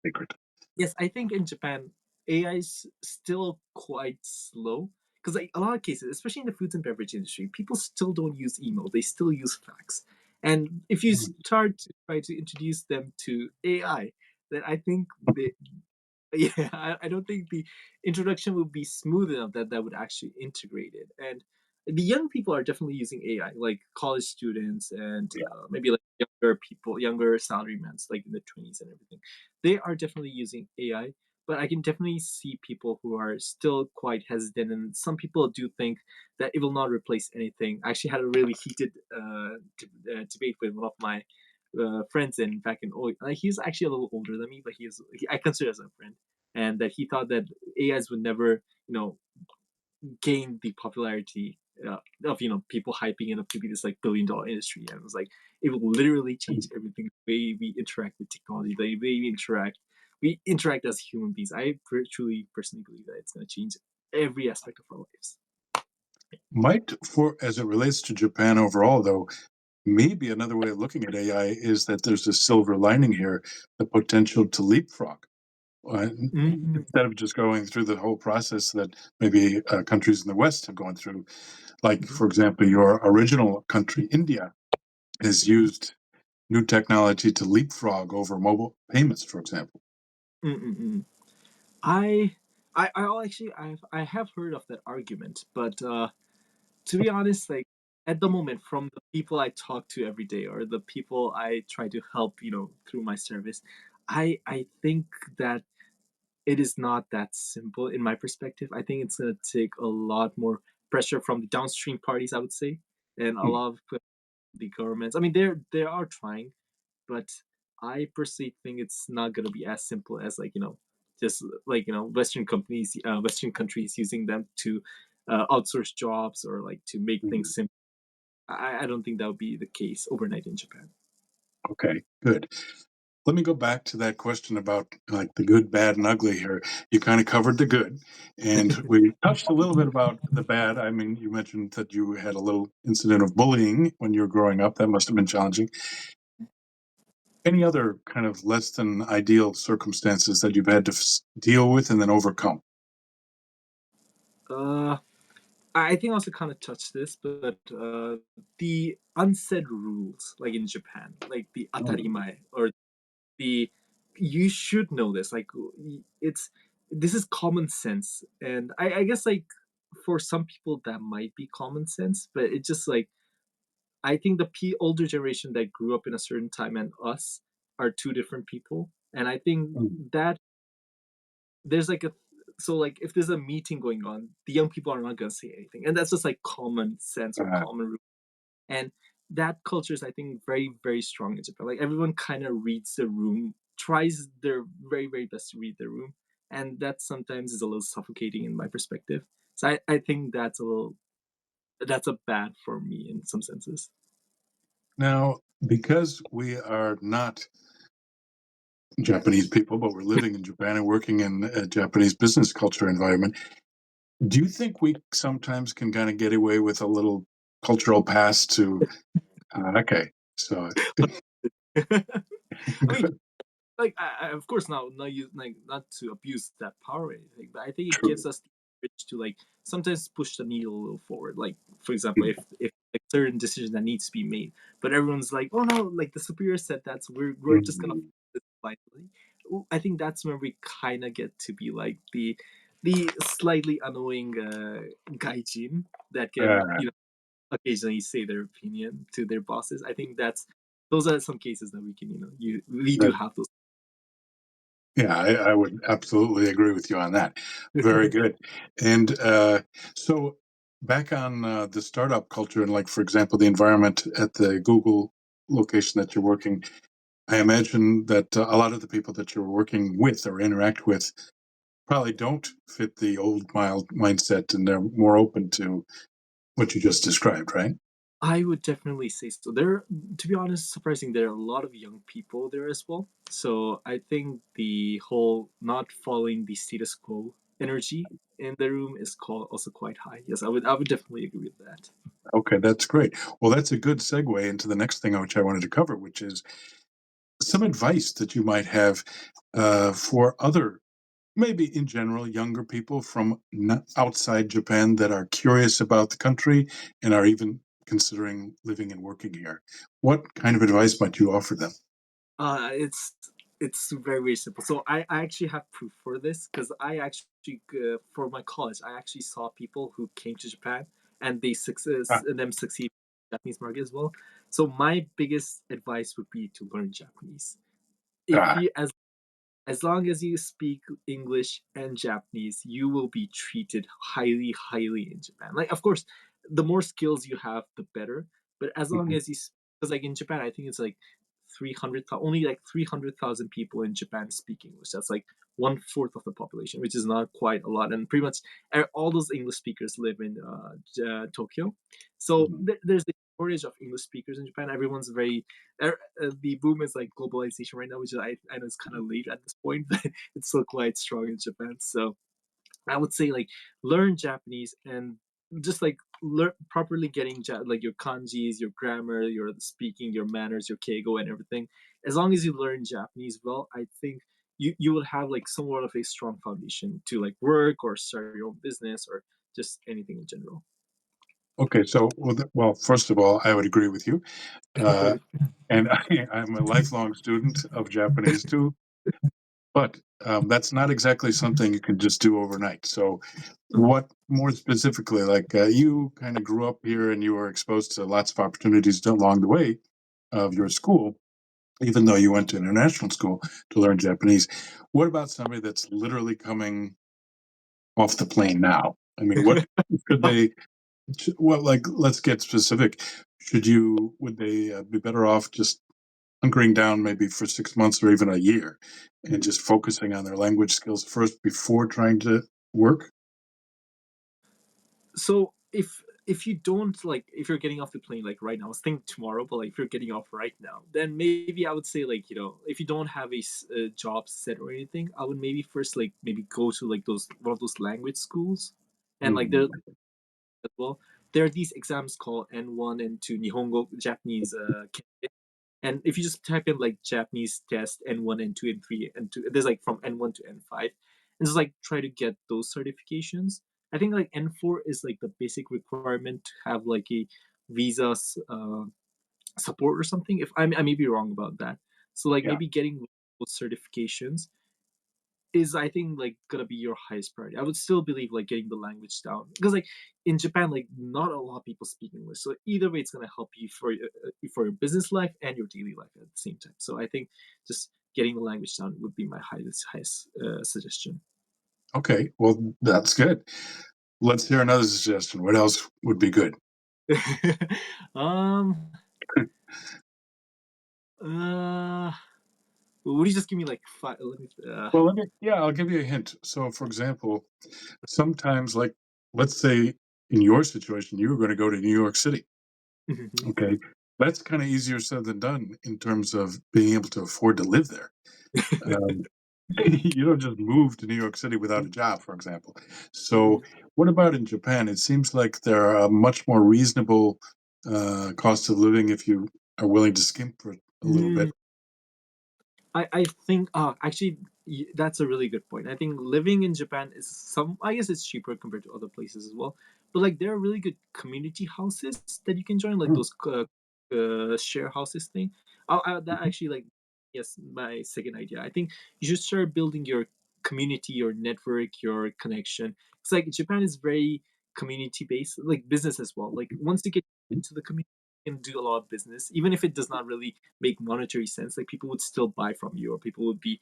secret. Yes, I think in Japan, AI is still quite slow because like a lot of cases, especially in the foods and beverage industry, people still don't use email. They still use fax. And if you Mm. start to try to introduce them to AI, then I think they yeah, I don't think the introduction would be smooth enough that that would actually integrate it. And the young people are definitely using AI, like college students and Yeah. maybe like younger people, younger salarymen, like in the 20s and everything. They are definitely using AI, but I can definitely see people who are still quite hesitant. And some people do think that it will not replace anything. I actually had a really heated debate with one of my friends in back in he's actually a little older than me, but I consider as a friend, and that he thought that AIs would never, gain the popularity of people hyping it up to be this like $1 billion industry, and it was like it will literally change Mm. everything the way we interact with technology, the way we interact as human beings. Truly personally believe that it's going to change every aspect of our lives. Might, for as it relates to Japan overall, though, maybe another way of looking at AI is that there's a silver lining here, the potential to leapfrog. Uh, Mm-hmm. Instead of just going through the whole process that maybe countries in the West have gone through, like, for example, your original country, India, has used new technology to leapfrog over mobile payments, for example. Mm-mm. I, I have heard of that argument, but to be honest, like at the moment, from the people I talk to every day or the people I try to help, through my service, I think that it is not that simple in my perspective. I think it's gonna take a lot more pressure from the downstream parties, I would say, and a Hmm. lot of the governments. I mean, they are trying, but I personally think it's not gonna be as simple as like just like Western countries using them to outsource jobs or like to make things simple. I don't think that would be the case overnight in Japan. Okay, good. Let me go back to that question about like the good, bad, and ugly here. You kind of covered the good, and we touched a little bit about the bad. I mean, you mentioned that you had a little incident of bullying when you were growing up. That must have been challenging. Any other kind of less than ideal circumstances that you've had to deal with and then overcome? Uh, I think I also kind of touched this, but the unsaid rules, like in Japan, like the Mm. atarimae or the you should know this. Like it's this is common sense, and I guess like for some people that might be common sense, but it just like I think the older generation that grew up in a certain time and us are two different people, and I think Mm. that there's like a so like if there's a meeting going on, the young people are not gonna say anything, and that's just like common sense or Uh, common rule. And that culture is, I think, very very strong in Japan. Like everyone kind of reads the room, tries their very very best to read the room, and that sometimes is a little suffocating in my perspective. So I think that's a bad for me in some senses. Now, because we are not Japanese people, but we're living in Japan and working in a Japanese business culture environment, do you think we sometimes can kind of get away with a little cultural pass to, okay, so I mean, good, like of course not to abuse that power or anything, but I think it gives true. us the courage to like sometimes push the needle a little forward. Like for example, Mm. if like certain decision that needs to be made, but everyone's like, oh no, like the superior said that's we're just gonna Mm. blindly. I think that's where we kind of get to be like the slightly annoying gaijin that can Uh, occasionally say their opinion to their bosses. I think that's those are some cases that we can we do that, have those. yeah, I would absolutely agree with you on that. Very good. And so back on the startup culture and like, for example, the environment at the Google location that you're working, I imagine that a lot of the people that you're working with or interact with probably don't fit the old mild mindset and they're more open to what you just described, right? I would definitely say so. There, to be honest, surprising, there are a lot of young people there as well. So I think the whole not following the status quo energy in the room is also quite high. Yes, I would definitely agree with that. Okay, that's great. Well, that's a good segue into the next thing which I wanted to cover, which is some advice that you might have for other, maybe in general, younger people from outside Japan that are curious about the country and are even considering living and working here. What kind of advice might you offer them? Uh, it's it's very very simple. So I actually have proof for this because I actually for my college I actually saw people who came to Japan and they success Ah, and them succeed in the Japanese market as well. So my biggest advice would be to learn Japanese. If ah, you as long as you speak English and Japanese, you will be treated highly, highly in Japan. Like, of course, the more skills you have, the better. But as long mhm, as because like in Japan, I think it's like only like 300,000 people in Japan speak English. That's like one fourth of the population, which is not quite a lot. And pretty much all those English speakers live in Tokyo. So mhm. there's a shortage of English speakers in Japan. Everyone's very the boom is like globalization right now, which I know is kind of late at this point, but it's still quite strong in Japan. So I would say like learn Japanese and just like learn properly getting like your kanjis, your grammar, your speaking, your manners, your keigo, and everything. As long as you learn Japanese well, I think you will have like somewhat of a strong foundation to like work or start your own business or just anything in general. Okay, so well, first of all, I would agree with you, uh, and I'm a lifelong student of Japanese too. But that's not exactly something you can just do overnight. So, what more specifically, like you kind of grew up here and you were exposed to lots of opportunities along the way of your school, even though you went to international school to learn Japanese. What about somebody that's literally coming off the plane now? I mean, what should they, well, like, let's get specific. Would they be better off just hunkering down maybe for 6 months or even a year and just focusing on their language skills first before trying to work? So if you don't like if you're getting off the plane like right now, I was thinking tomorrow, but like if you're getting off right now, then maybe I would say like if you don't have a job set or anything, I would maybe first like maybe go to like those one of those language schools, and like there Mhm. as well there are these exams called N1 and 2 Nihongo Japanese and if you just type in like Japanese test N1, N2, N3, N2, there's like from N1 to N5, and just like try to get those certifications. I think like N4 is like the basic requirement to have like a visa support or something. If I may be wrong about that, so like Yeah. maybe getting those certifications is I think like gonna be your highest priority. I would still believe like getting the language down because like in Japan like not a lot of people speak English. So either way, it's gonna help you for your business life and your daily life at the same time. So I think just getting the language down would be my highest suggestion. Okay. Well, that's good. Let's hear another suggestion. What else would be good? um. Uh. Would you just give me like five? Let me. Well, yeah, I'll give you a hint. So, for example, sometimes, like, let's say in your situation, you were going to go to New York City. Okay. That's kind of easier said than done in terms of being able to afford to live there. Um, you don't just move to New York City without a job, for example. So, what about in Japan? It seems like there are a much more reasonable cost of living if you are willing to skimp for a little bit. I think actually that's a really good point. I think living in Japan is I guess it's cheaper compared to other places as well. But like there are really good community houses that you can join, like Mm, those share houses thing. That mhm, actually like yes, my second idea. I think you should start building your community, your network, your connection. It's like Japan is very community based, like business as well. Like once you get mhm. into the community, you can do a lot of business, even if it does not really make monetary sense. Like people would still buy from you, or people would be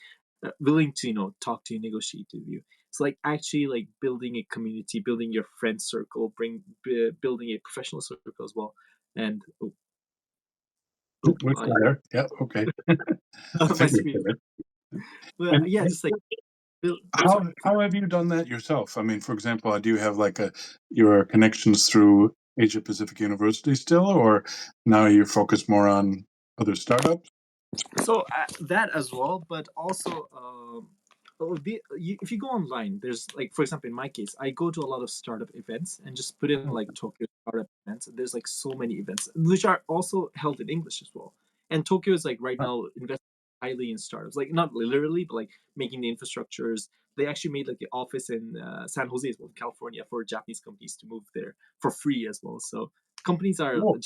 willing to talk to you, negotiate with you. So like actually like building a community, building your friend circle, building a professional circle as well. And With I fire. Yeah. Okay. I my think we screen. get it. But And yeah, just like build. Oh, how sorry. how have you done that yourself? I mean, for example, do you have like your connections through Asia Pacific University still, or now you're focused more on other startups? So that as well, but also if you go online, there's like for example in my case, I go to a lot of startup events and just put in like Tokyo startup events. There's like so many events which are also held in English as well. And Tokyo is like right now investing highly in startups, like not literally, but like making the infrastructures. They actually made like the office in San Jose as well, California, for Japanese companies to move there for free as well. So companies are Cool.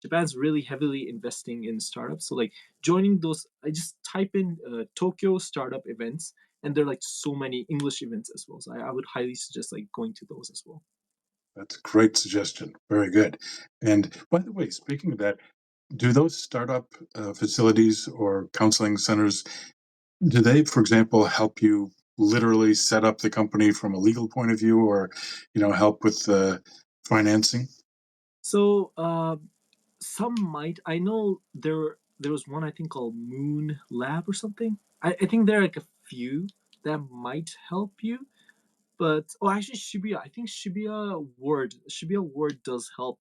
Japan's really heavily investing in startups. So like joining those, I just type in Tokyo startup events, and there are like so many English events as well. So I would highly suggest like going to those as well. That's a great suggestion. Very good. And by the way, speaking of that, do those startup facilities or counseling centers, do they, for example, help you literally set up the company from a legal point of view, or help with the financing? So some might. I know there was one I think called Moon Lab or something. I think there are like a few that might help you. But oh, actually, Shibuya. I think Shibuya Word does help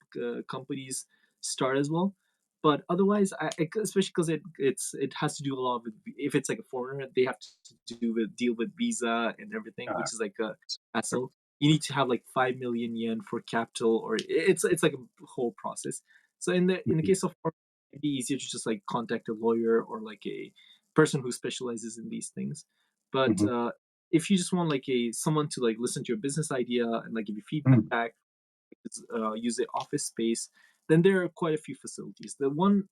companies start as well. But otherwise, especially because it has to do a lot with, if it's like a foreigner, they have to deal with visa and everything, Uh, which is like a hassle. You need to have like 5 million yen for capital, or it's like a whole process. So in the mhm, case of foreign, it'd be easier to just like contact a lawyer or like a person who specializes in these things. But mhm, if you just want like a someone to like listen to your business idea and like give you mhm. feedback, use the office space, then there are quite a few facilities. The one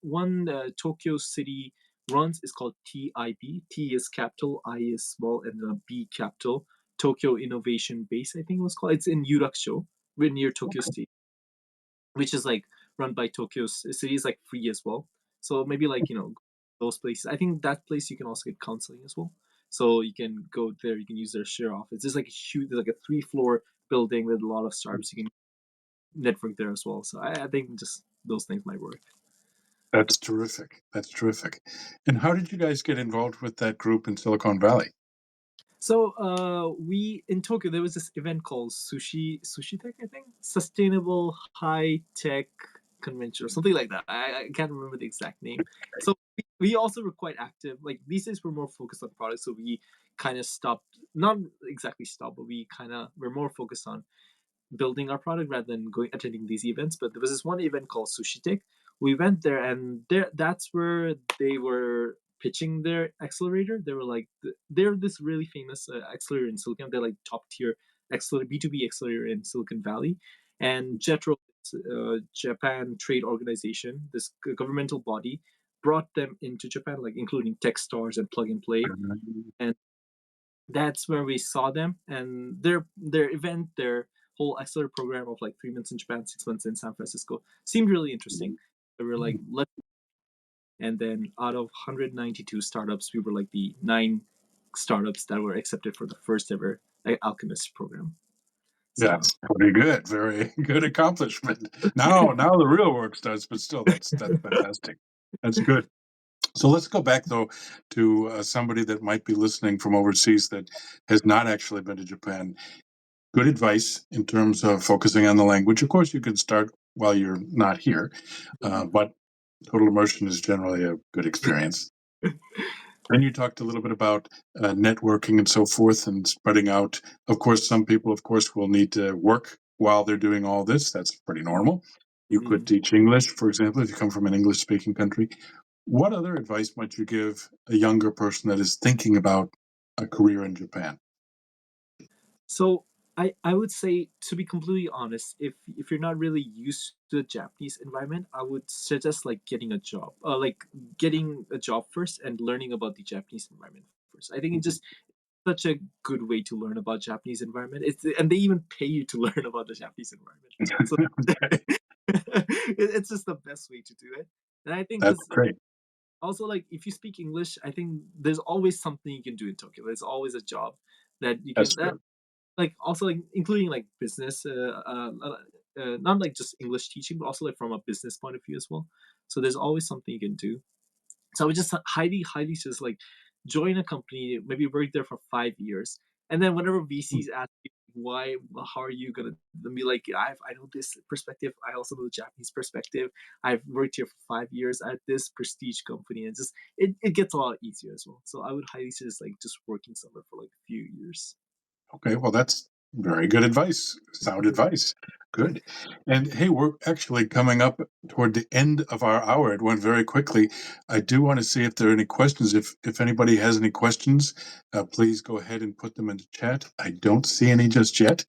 Tokyo City runs is called TIB. T is capital, I is small, and B capital. Tokyo Innovation Base, I think it was called. It's in Yurakusho, right near Tokyo Okay. State, which is like run by Tokyo City. Is like free as well. So maybe like those places. I think that place you can also get counseling as well. So you can go there. You can use their share office. There's like a huge, there's like a 3 floor building with a lot of startups. You can network there as well. So I think just those things might work. That's terrific. That's terrific. And how did you guys get involved with that group in Silicon Valley? So we in Tokyo there was this event called Sushi Tech, I think, Sustainable High Tech Convention or something like that. I can't remember the exact name. So we also were quite active. Like these days we're more focused on products, so we kind of stopped, not exactly stopped, but we kind of we're more focused on building our product rather than going attending these events. But there was this one event called Sushi Tech. We went there, and that's where they were pitching their accelerator. They were like, they're this really famous accelerator in Silicon. They're like top tier accelerator, B2B accelerator in Silicon Valley. And JETRO, Japan Trade Organization, this governmental body, brought them into Japan, like including Techstars and Plug and Play. Mhm. And that's where we saw them, and their event, their whole accelerator program of like 3 months in Japan, 6 months in San Francisco seemed really interesting. We were like, let and then out of 192 startups, we were like the 9 startups that were accepted for the first ever Alchemist program. So Yes, very good. Very good accomplishment. Now the real work starts, but still, that's fantastic. That's good. So let's go back though to somebody that might be listening from overseas that has not actually been to Japan. Good advice in terms of focusing on the language. Of course, you can start while you're not here, but total immersion is generally a good experience. And you talked a little bit about networking and so forth and spreading out. Of course, some people, of course, will need to work while they're doing all this. That's pretty normal. You could mm. teach English, for example, if you come from an English speaking country. What other advice might you give a younger person that is thinking about a career in Japan? So I would say, to be completely honest, if you're not really used to the Japanese environment, I would suggest like getting a job. Like getting a job first and learning about the Japanese environment first. I think it's Mhm. just such a good way to learn about Japanese environment. And they even pay you to learn about the Japanese environment. So Okay, it's just the best way to do it. And I think that's because great. also like if you speak English, I think there's always something you can do in Tokyo. There's always a job that you That's can true. like also like including like business not like just English teaching, but also like from a business point of view as well. So there's always something you can do. So I would just highly just like join a company, maybe work there for 5 years, and then whenever Mm. VCs ask you why, well, how are you gonna, then be like, I know this perspective, I also know the Japanese perspective, I've worked here for 5 years at this prestige company, and just it gets a lot easier as well. So I would highly suggest like just working somewhere for like a few years. Okay, well, that's very good advice. Sound advice. Good. And hey, we're actually coming up toward the end of our hour. It went very quickly. I do want to see if there are any questions. If anybody has any questions, please go ahead and put them in the chat. I don't see any just yet,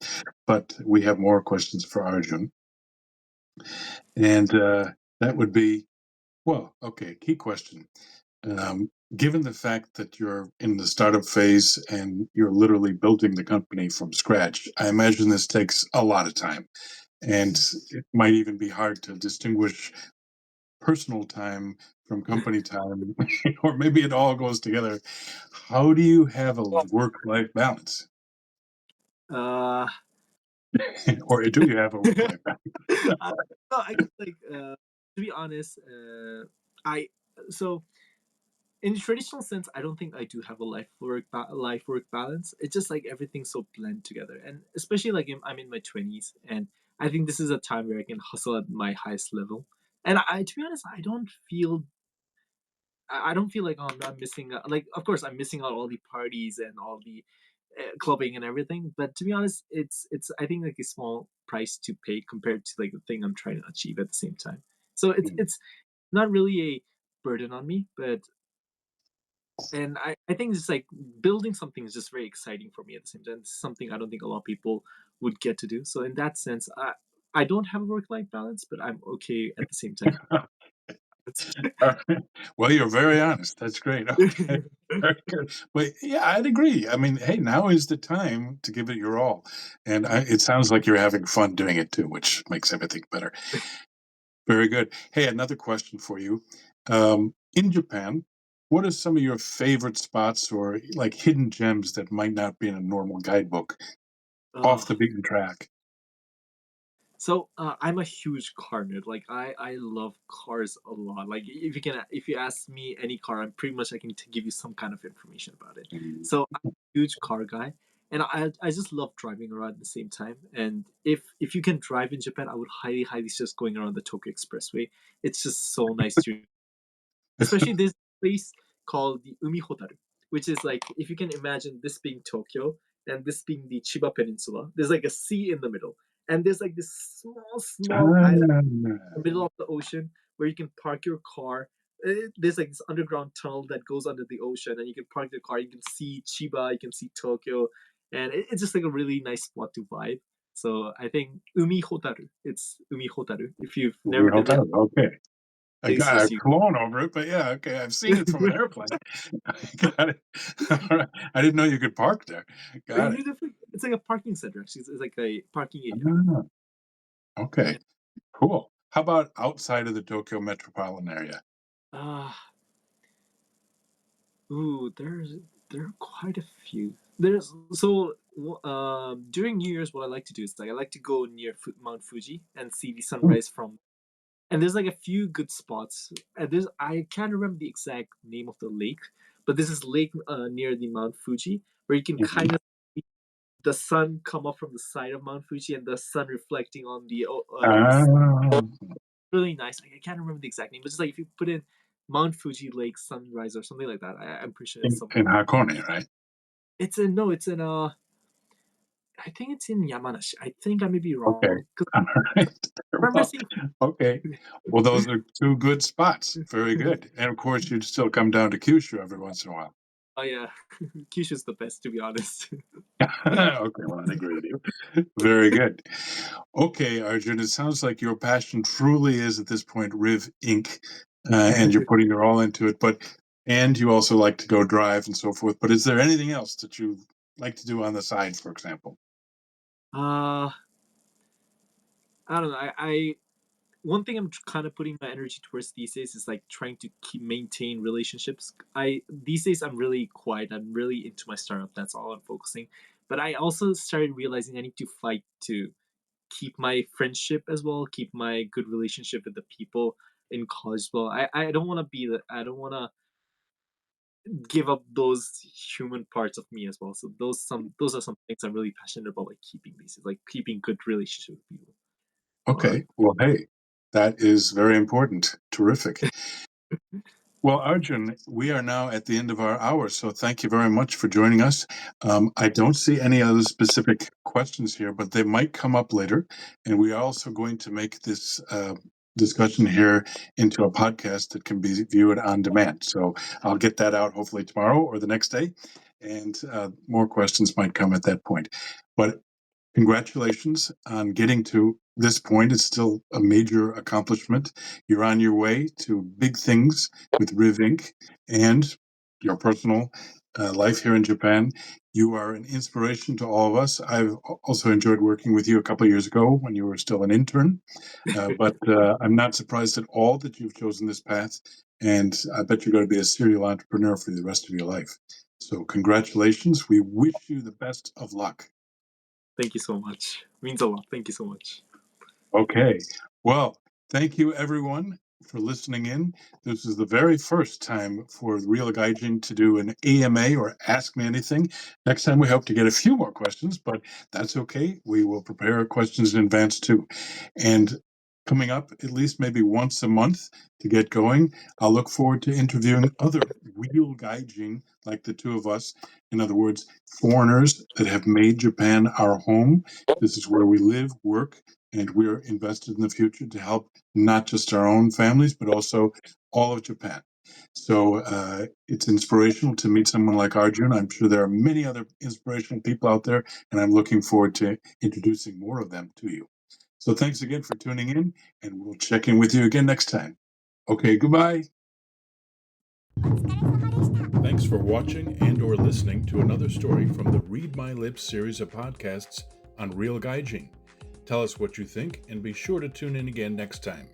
but we have more questions for Arjun. And that would be, well, okay, key question. Given the fact that you're in the startup phase and you're literally building the company from scratch, I imagine this takes a lot of time. And it might even be hard to distinguish personal time from company time, or maybe it all goes together. How do you have a work-life balance? Uh, Or do you have a work-life balance? I, no, I guess like to be honest, I so in the traditional sense, I don't think I do have a life work balance. It's just like everything's so blend together, and especially like I'm in my 20s, and I think this is a time where I can hustle at my highest level. And to be honest, I don't feel like, oh, I'm missing out. Like, of course, I'm missing out all the parties and all the clubbing and everything. But to be honest, it's I think like a small price to pay compared to like the thing I'm trying to achieve at the same time. So it's not really a burden on me, but and I think it's like building something is just very exciting for me at the same time. It's something I don't think a lot of people would get to do. So in that sense, I don't have a work life balance, but I'm okay at the same time. Well, you're very honest. That's great. Okay. Very good. But yeah, I'd agree. I mean, hey, now is the time to give it your all. And it sounds like you're having fun doing it too, which makes everything better. Very good. Hey, another question for you. In Japan, what are some of your favorite spots or like hidden gems that might not be in a normal guidebook off Oh, the beaten track? so I'm a huge car nerd. Like I love cars a lot. Like if you ask me any car, I'm pretty much I can give you some kind of information about it. Mm. So I'm a huge car guy, and I just love driving around at the same time. And if you can drive in Japan, I would highly suggest going around the Tokyo Expressway. It's just so nice to, especially this place called the Umi Hotaru, which is like if you can imagine this being Tokyo and this being the Chiba Peninsula. There's like a sea in the middle, and there's like this small island Ah, in the middle of the ocean where you can park your car. There's like this underground tunnel that goes under the ocean, and you can park the car. You can see Chiba, you can see Tokyo, and it's just like a really nice spot to vibe. So I think Umi Hotaru. It's Umi Hotaru. If you've Umi never been there, Hotel. Okay. I suggest I've you. flown over it, but yeah, okay. I've seen it from an airplane. I got it. All right. I didn't know you could park there. Got You it. definitely, it's like a parking center. Actually, it's like a parking area. Ah, okay. And Cool. How about outside of the Tokyo metropolitan area? uh ooh, there are quite a few. There's so during New Year's, what I like to do is like I like to go near Mount Fuji and see the Hmm. sunrise from. And there's like a few good spots. And there's I can't remember the exact name of the lake, but this is lake near the Mount Fuji where you can Mhm. kind of see the sun come up from the side of Mount Fuji and the sun reflecting on the Ah, really nice. I can't remember the exact name, but it's like if you put in Mount Fuji Lake Sunrise or something like that, I'm pretty sure it's in somewhere. Hakone, right? It's in no, it's in I think it's in Yamanashi. I think I may be Okay. wrong because All right. I remember Well, seeing. okay. Well, those are two good spots. Very good. And of course, you'd still come down to Kyushu every once in a while. Oh yeah, Kyushu's the best to be honest. Okay, well, I agree with you. Very good. Okay, Arjun, it sounds like your passion truly is at this point Riv Inc., and you're putting your all into it. But and you also like to go drive and so forth. But is there anything else that you like to do on the side, for example? uh, I don't know. I one thing I'm kind of putting my energy towards these days is like trying to keep maintain relationships. I these days I'm really quiet. I'm really into my startup. That's all I'm focusing. But I also started realizing I need to fight to keep my friendship as well, keep my good relationship with the people in college as well. I don't want to be the I don't want to give up those human parts of me as well. So those are some things I'm really passionate about, like keeping these, like keeping good relationship with people. But Okay. Well, hey, that is very important. Terrific. Well, Arjun, we are now at the end of our hour, so thank you very much for joining us. I don't see any other specific questions here, but they might come up later. And we are also going to make this discussion here into a podcast that can be viewed on demand. So I'll get that out hopefully tomorrow or the next day, and more questions might come at that point. But congratulations on getting to this point. It's still a major accomplishment. You're on your way to big things with Riv Inc. and your personal life here in Japan. You are an inspiration to all of us. I've also enjoyed working with you a couple of years ago when you were still an intern, but I'm not surprised at all that you've chosen this path. And I bet you're going to be a serial entrepreneur for the rest of your life. So, congratulations. We wish you the best of luck. Thank you so much. Means a lot. Thank you so much. Okay. Well, thank you everyone for listening in. This is the very first time for Real Gaijin to do an AMA or Ask Me Anything. Next time we hope to get a few more questions, but that's okay. We will prepare questions in advance too. And coming up at least maybe once a month to get going, I'll look forward to interviewing other real Gaijin like the two of us. In other words, foreigners that have made Japan our home. This is where we live, work, and we're invested in the future to help not just our own families, but also all of Japan. So it's inspirational to meet someone like Arjun. I'm sure there are many other inspirational people out there, and I'm looking forward to introducing more of them to you. So thanks again for tuning in, and we'll check in with you again next time. Okay, goodbye. Thanks for watching and or listening to another story from the Read My Lips series of podcasts on Real Gaijin. Tell us what you think and be sure to tune in again next time.